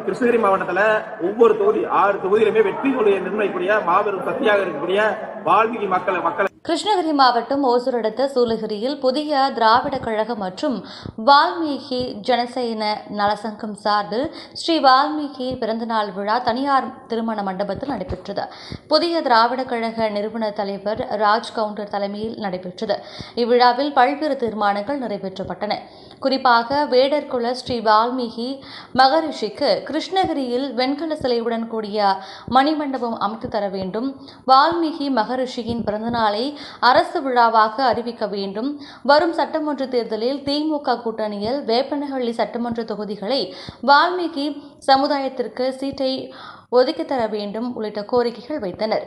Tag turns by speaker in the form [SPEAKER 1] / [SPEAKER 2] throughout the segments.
[SPEAKER 1] கிருஷ்ணகிரி மாவட்டத்தில் ஒவ்வொரு தொகுதி 6 தொகுதியிலுமே வெற்றி கொள்கையை நிர்ணயிக்கக்கூடிய மாபெரும் சக்தியாக இருக்கக்கூடிய வால்மீகி மக்கள்
[SPEAKER 2] கிருஷ்ணகிரி மாவட்டம் ஓசூர் அடுத்த சூலகிரியில் புதிய திராவிட கழகம் மற்றும் வால்மீகி ஜனசேன நலசங்கம் சார்பில் ஸ்ரீ வால்மீகி பிறந்தநாள் விழா தனியார் திருமண மண்டபத்தில் நடைபெற்றது. புதிய திராவிட கழக நிறுவனர் தலைவர் ராஜ் கவுண்டர் தலைமையில் நடைபெற்றது. இவ்விழாவில் பல்வேறு தீர்மானங்கள் நிறைவேற்றப்பட்டன. குறிப்பாக வேடர்குல ஸ்ரீ வால்மீகி மகரிஷிக்கு கிருஷ்ணகிரியில் வெண்கல சிலையுடன் கூடிய மணிமண்டபம் அமைத்து தர வேண்டும், வால்மீகி மகரிஷியின் பிறந்தநாளை அரசு விழாவாக அறிவிக்க வேண்டும், வரும் சட்டமன்ற தேர்தலில் திமுக கூட்டணியில் வேப்பனஹள்ளி சட்டமன்ற தொகுதிகளை வால்மீகி சமுதாயத்திற்கு சீட்டை ஒதுக்கி தர வேண்டும் உள்ளிட்ட கோரிக்கைகள் வைத்தனர்.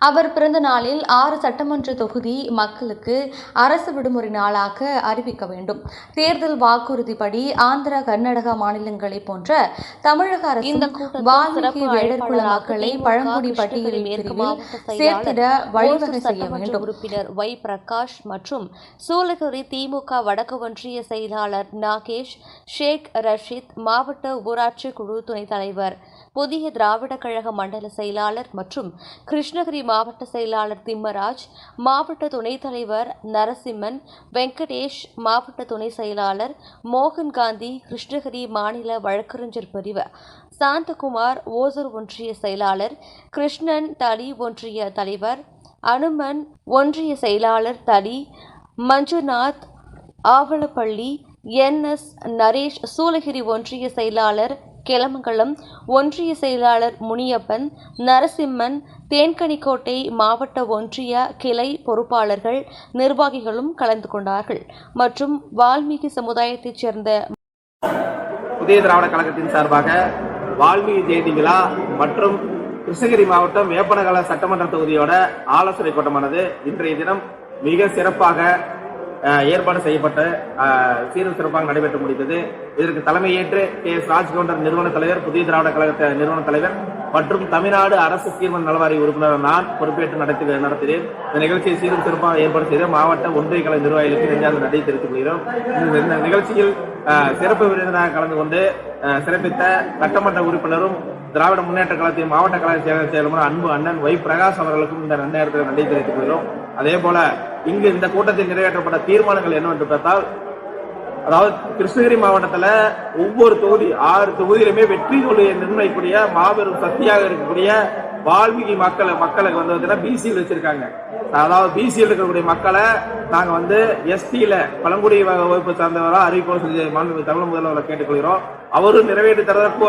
[SPEAKER 2] அவர் பிறந்த நாளில் 6 சட்டமன்ற தொகுதி மக்களுக்கு அரசு விடுமுறை நாளாக அறிவிக்க வேண்டும். தேர்தல் வாக்குறுதிப்படி ஆந்திரா, கர்நாடகா மாநிலங்களை போன்ற தமிழக அரசு வால்மீகி வேடர்குல மக்களை பழங்குடி பட்டியலில் சேர்த்திட வழிவகை செய்ய வேண்டும். உறுப்பினர் Y. பிரகாஷ் மற்றும் சூலகிரி திமுக வடக்கு ஒன்றிய செயலாளர் நாகேஷ், ஷேக் ரஷீத், மாவட்ட ஊராட்சி குழு துணைத் தலைவர், புதிய திராவிட கழக மண்டல செயலாளர் மற்றும் கிருஷ்ணகிரி மாவட்ட செயலாளர் திம்மராஜ், மாவட்ட துணைத் தலைவர் நரசிம்மன், வெங்கடேஷ், மாவட்ட துணை செயலாளர் மோகன் காந்தி, கிருஷ்ணகிரி மாநில வழக்கறிஞர் பிரிவு சாந்தகுமார், ஓசூர் ஒன்றிய செயலாளர் கிருஷ்ணன், தளி ஒன்றிய தலைவர் அனுமன், ஒன்றிய செயலாளர் தளி மஞ்சுநாத், ஆவலப்பள்ளி NS நரேஷ், சூலகிரி ஒன்றிய செயலாளர் கெலமங்கலம், ஒன்றிய செயலாளர் முனியப்பன், நரசிம்மன், தேன்கனிக்கோட்டை மாவட்ட ஒன்றிய கிளை பொறுப்பாளர்கள், நிர்வாகிகளும் கலந்து கொண்டார்கள். மற்றும் வால்மீகி சமுதாயத்தைச் சேர்ந்த
[SPEAKER 1] புதிய திராவிட கழகத்தின் சார்பாக வால்மீகி ஜெயந்தி விழா மற்றும் கிருஷ்ணகிரி மாவட்டம் வேப்பனகல சட்டமன்ற தொகுதியோட ஆலோசனை கூட்டமானது இன்றைய தினம் மிக சிறப்பாக ஏற்பாடு செய்யப்பட்டு சீரும் சிறப்பாக நடைபெற்று முடிந்தது. இதற்கு தலைமையேற்று KS ராஜ்கவுண்டர் நிறுவன தலைவர், புதிய திராவிட கழக நிறுவன தலைவர் மற்றும் தமிழ்நாடு அரசு தீர்மான நலவாரிய உறுப்பினர் நான் பொறுப்பேற்று நடத்தினேன். இந்த நிகழ்ச்சியை சீரும் சிறப்பாக ஏற்பாடு செய்த மாவட்ட ஒன்றிய கலை நிர்வாகிகளுக்கு நெஞ்சார்ந்த நன்றி தெரிவித்துக் கொள்கிறோம். இந்த நிகழ்ச்சியில் சிறப்பு விருந்தினராக கலந்து கொண்டு சிறப்பித்த சட்டமன்ற உறுப்பினரும் திராவிட முன்னேற்ற கழகத்தின் மாவட்ட கழக செயலர் அன்பு அண்ணன் Y. பிரகாஷ் அவர்களுக்கும் இந்த நேரத்தில் நன்றி தெரிவித்துக் கொள்கிறோம். அதே போல இங்கு இந்த கூட்டத்தில் நிறைவேற்றப்பட்ட தீர்மானங்கள் என்னவென்று பார்த்தால், அதாவது கிருஷ்ணகிரி மாவட்டத்தில் ஒவ்வொரு தொகுதி 6 தொகுதியிலுமே வெற்றி கொள்கையை நிர்ணயிக்கக்கூடிய மாபெரும் சக்தியாக இருக்கக்கூடிய வால்மீகி மக்களுக்கு வந்து பிசியில் வச்சிருக்காங்க. அதாவது பிசியில் இருக்கக்கூடிய மக்களை நாங்க STல பழங்குடி வகுப்பு சார்ந்தவராக அறிவிப்போம் சொல்லி மாண்புமிகு தமிழ் முதல்வரை கேட்டுக்கொள்கிறோம். அவரும் நிறைவேற்றி தரதற்கு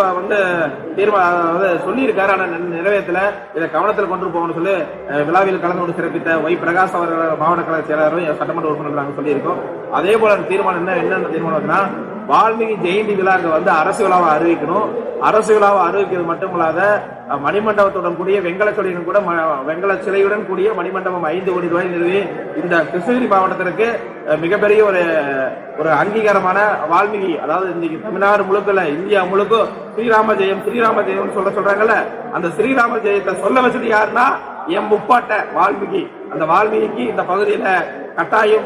[SPEAKER 1] தீர்மானம் சொல்லியிருக்காரு. ஆனா நிறைவேற்றல. இதை கவனத்தில் கொண்டு போகணும்னு சொல்லி விழாவில் கலந்து கொண்டு சிறப்பித்த Y. பிரகாஷ் அவர்கள் மாவட்ட கழக செயலாளரும் சட்டமன்ற உறுப்பினர் நாங்கள் சொல்லியிருக்கோம். அதே போல தீர்மானம் என்னென்ன தீர்மானம்னா, வால்மீகி ஜெயந்தி விழாக்கு அரசு விழாவை அறிவிக்கணும். அரசு விழாவை அறிவிக்கிறது மட்டுமல்லாத மணிமண்டபத்துடன் கூடிய வெங்கல சிலையுடன் கூடிய மணிமண்டபம் 5 கோடி ரூபாய் நிறுவி இந்த கிருஷ்ணகிரி மாவட்டத்திற்கு மிகப்பெரிய ஒரு அங்கீகாரமான வால்மீகி, அதாவது இன்னைக்கு தமிழ்நாடு முழுக்க இந்தியா முழுக்க ஸ்ரீராம ஜெயம் சொல்றாங்கல்ல, அந்த ஸ்ரீராம ஜெயத்தை சொல்ல வச்சது யாருன்னா எம் முப்பாட்ட வால்மீகி. அந்த வால்மீகிக்கு இந்த பகுதியில கட்டாயம்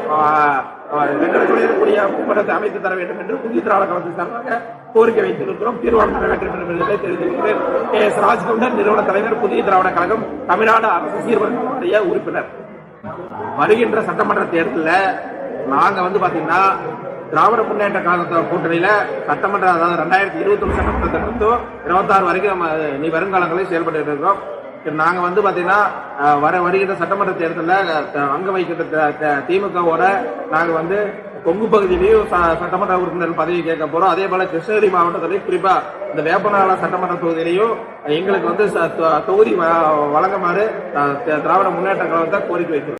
[SPEAKER 1] முப்படத்தை அமைத்து தர வேண்டும் என்று புதிய திராவிட கழகத்தின் சார்பாக கோரிக்கை வைத்திருக்கிறோம். தீர்மானம் நிறைவேற்ற வேண்டும் என்பதை தெரிவித்திருக்கிறேன். KS ராஜ்கவுண்டர் நிறுவன தலைவர், புதிய திராவிட கழகம், தமிழ்நாடு அரசு சீர்திருத்த உறுப்பினர். வருகின்ற சட்டமன்ற தேர்தலில் நாங்க பாத்தீங்கன்னா திராவிட முன்னேற்ற கழக கூட்டணியில சட்டமன்ற, அதாவது 2021 சட்டமன்றத்திலிருந்து 26 வரைக்கும் நம்ம வருங்காலங்களில் செயல்பட்டு இருக்கிறோம். நாங்க பாத்தீங்கன்னா வருகின்ற சட்டமன்ற தேர்தலில் அங்க வைக்கின்ற திமுகவோட நாங்க கொங்கு பகுதியிலையும் சட்டமன்ற உறுப்பினர் பதவி கேட்க போறோம். அதே போல கிருஷ்ணகிரி மாவட்டத்திலையும் குறிப்பா இந்த வேப்பனகல சட்டமன்ற தொகுதியிலையும் எங்களுக்கு தொகுதி வழங்குமாறு திராவிட முன்னேற்ற கழகத்தை கோரிக்கை வைக்கிறோம்.